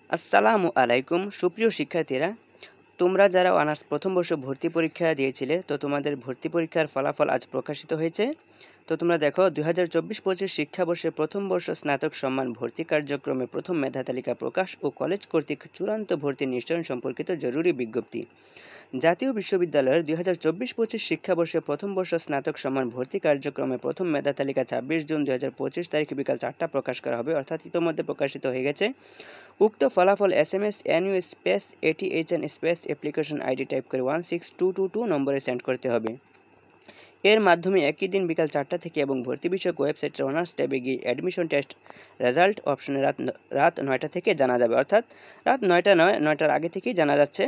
আসসালামু আলাইকুম সুপ্রিয় শিক্ষার্থীরা, তোমরা যারা অনার্স প্রথম বর্ষ ভর্তি পরীক্ষা দিয়েছিলে তো তোমাদের ভর্তি পরীক্ষার ফলাফল আজ প্রকাশিত হয়েছে। তো তোমরা দেখো 2024-25 শিক্ষাবর্ষে প্রথম বর্ষ স্নাতক সম্মান ভর্তি কার্যক্রমে প্রথম মেধা তালিকা প্রকাশ ও কলেজ কর্তৃক চূড়ান্ত ভর্তি নিশ্চয়ন সম্পর্কিত জরুরি বিজ্ঞপ্তি। জাতীয় বিশ্ববিদ্যালয়ের 2024-25 শিক্ষাবর্ষে প্রথম বর্ষ স্নাতক সম্মান ভর্তি কার্যক্রমে প্রথম মেধা তালিকা 26 জুন 2025 তারিখে বিকাল 4টা প্রকাশ করা হবে, অর্থাৎ ইতোমধ্যে প্রকাশিত হয়ে গেছে। উক্ত ফলাফল SMS NU space ATHN space application ID type করে 16222 নম্বরে সেন্ড করতে হবে। এর মাধ্যমে একই দিন বিকাল 4টা থেকে এবং ভর্তি বিষয়ক ওয়েবসাইটের অনার্স ট্যাবে গিয়ে অ্যাডমিশন টেস্ট রেজাল্ট অপশনে রাত 9টা থেকে জানা যাবে, অর্থাৎ রাত 9টা নয়, 9টার আগে থেকেই জানা যাচ্ছে।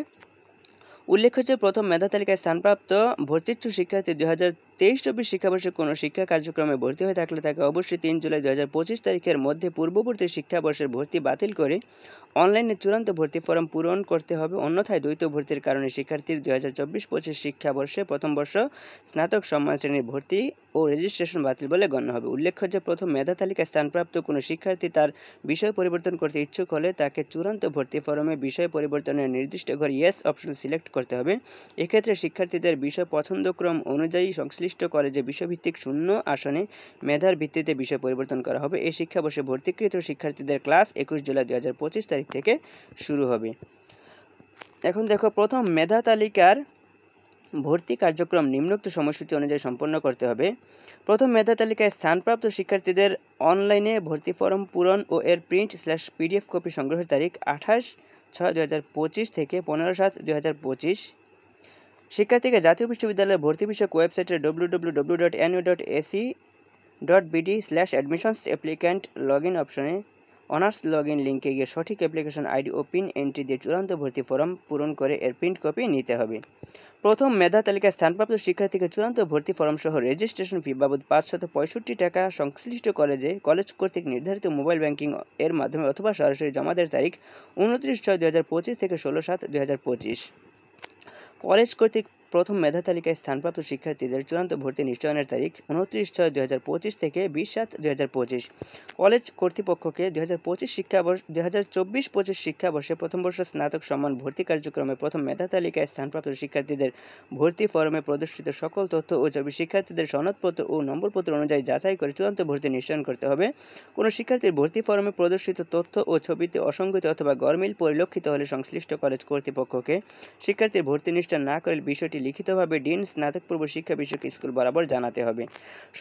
উল্লেখ্য যে প্রথম মেধা তালিকায় স্থানপ্রাপ্ত ভর্তিচ্ছু শিক্ষার্থী 2023-24 শিক্ষাবর্ষে কোনো শিক্ষা কার্যক্রমে ভর্তি হয়ে থাকলে তাকে অবশ্যই 3 জুলাই 2025 তারিখের মধ্যে পূর্ববর্তী শিক্ষাবর্ষের ভর্তি বাতিল করে অনলাইনে চূড়ান্ত ভর্তি ফরম পূরণ করতে হবে, অন্যথায় দ্বৈত ভর্তির কারণে শিক্ষার্থীর 2024-25 শিক্ষাবর্ষে প্রথম বর্ষ স্নাতক সম্মান শ্রেণীর ভর্তি ও রেজিস্ট্রেশন বাতিল বলে গণ্য হবে। উল্লেখ্য যে প্রথম মেধা তালিকায় স্থানপ্রাপ্ত কোনো শিক্ষার্থী তার বিষয় পরিবর্তন করতে ইচ্ছুক হলে তাকে চূড়ান্ত ভর্তি ফরমে বিষয় পরিবর্তনের নির্দিষ্ট ঘর ইয়েস অপশন সিলেক্ট করতে হবে। এক্ষেত্রে শিক্ষার্থীদের বিষয় পছন্দক্রম অনুযায়ী সংশ্লিষ্ট কলেজে বিষয়ভিত্তিক শূন্য আসনে মেধার ভিত্তিতে বিষয় পরিবর্তন করা হবে। এই শিক্ষাবর্ষে ভর্তিকৃত শিক্ষার্থীদের ক্লাস 21 জুলাই 2025 তারিখ থেকে শুরু হবে। এখন দেখো, প্রথম মেধা তালিকার ভর্তি কার্যক্রম নিম্নোক্ত সময়সূচি অনুযায়ী সম্পন্ন করতে হবে। প্রথম মেধা তালিকায় স্থানপ্রাপ্ত শিক্ষার্থীদের অনলাইনে ভর্তি ফরম পূরণ ও এর প্রিন্ট/PDF কপি সংগ্রহের তারিখ 28/6/2025 থেকে 15/7/2025। শিক্ষার্থীকে জাতীয় বিশ্ববিদ্যালয়ের ভর্তি বিষয়ক ওয়েবসাইটের www.nu.ac.bd/admissions অ্যাপ্লিক্যান্ট লগইন অপশনে অনার্স লগইন লিঙ্কে গিয়ে সঠিক অ্যাপ্লিকেশন আইডি ও পিন এন্ট্রি দিয়ে চূড়ান্ত ভর্তি ফরম পূরণ করে এর প্রিন্ট কপি নিতে হবে। প্রথম মেধা তালিকায় স্থানপ্রাপ্ত শিক্ষার্থীকে চূড়ান্ত ভর্তি ফরম সহ রেজিস্ট্রেশন ফি বাবদ 565 টাকা সংশ্লিষ্ট কলেজ কর্তৃক নির্ধারিত মোবাইল ব্যাংকিং এর মাধ্যমে অথবা সরাসরি জমা দেওয়ার তারিখ 29/6/2025 থেকে 16/7/2025। কলেজ কর্তৃক প্রথম মেধা তালিকায় স্থানপ্রাপ্ত শিক্ষার্থীদের চূড়ান্ত ভর্তি নিশ্চয়নের তারিখ 29/6/2025 থেকে 20/7/2025। কলেজ কর্তৃপক্ষকে 2024-25 শিক্ষাবর্ষে প্রথম বর্ষ স্নাতক সম্মান ভর্তি কার্যক্রমে প্রথম মেধা তালিকায় স্থানপ্রাপ্ত শিক্ষার্থীদের ভর্তি ফরমে প্রদর্শিত সকল তথ্য ও ছবি শিক্ষার্থীদের সনদপত্র ও নম্বরপত্র অনুযায়ী যাচাই করে চূড়ান্ত ভর্তি নিশ্চয়ন করতে হবে। কোনো শিক্ষার্থীর ভর্তি ফরমে প্রদর্শিত তথ্য ও ছবিতে অসঙ্গতি অথবা গরমিল পরিলক্ষিত হলে সংশ্লিষ্ট কলেজ কর্তৃপক্ষকে শিক্ষার্থীর ভর্তি নিশ্চয় না করলে বিষয়টি লিখিতভাবে ডিন স্নাতক পূর্ব শিক্ষা বিষয়ক স্কুল বরাবর জানাতে হবে।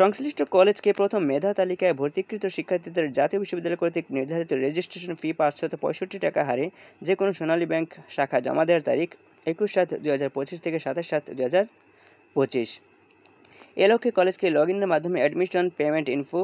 সংশ্লিষ্ট কলেজকে প্রথম মেধা তালিকায় ভর্তিকৃত শিক্ষার্থীদের জাতীয় বিশ্ববিদ্যালয় কর্তৃক নির্ধারিত রেজিস্ট্রেশন ফি 565 টাকা হারে যে কোনো সোনালী ব্যাংক শাখা জমা দেওয়ার তারিখ 21/7/2025 থেকে 27/7/2025। এ লক্ষ্যে কলেজকে লগইনের মাধ্যমে অ্যাডমিশন পেমেন্ট ইনফো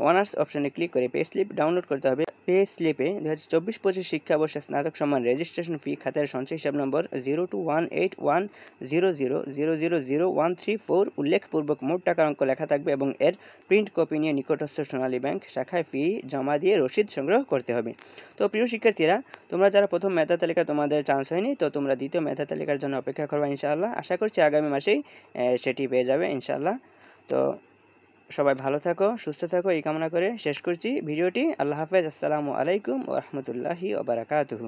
অনার্স অপশনে ক্লিক করে পে স্লিপ ডাউনলোড করতে হবে। পে স্লিপে 2024-25 শিক্ষাবর্ষে স্নাতক সম্মান রেজিস্ট্রেশন ফি খাতের সঞ্চয় হিসাব নম্বর 02181000000134 উল্লেখপূর্বক মোট টাকার অঙ্ক লেখা থাকবে এবং এর প্রিন্ট কপি নিয়ে নিকটস্থ সোনালী ব্যাংক শাখায় ফি জমা দিয়ে রসিদ সংগ্রহ করতে হবে। তো প্রিয় শিক্ষার্থীরা, তোমরা যারা প্রথম মেধা তালিকা তোমাদের চান্স হয়নি, তো তোমরা দ্বিতীয় মেধা তালিকার জন্য অপেক্ষা করবে ইনশাআল্লাহ। আশা করছি আগামী মাসেই সেটি পেয়ে যাবে ইনশাআল্লাহ। তো সবাই ভালো থাকো, সুস্থ থাকো, এই কামনা করে শেষ করছি ভিডিওটি। আল্লাহ হাফেজ। আসসালামু আলাইকুম ওয়া রাহমাতুল্লাহি ওয়া বারাকাতুহু।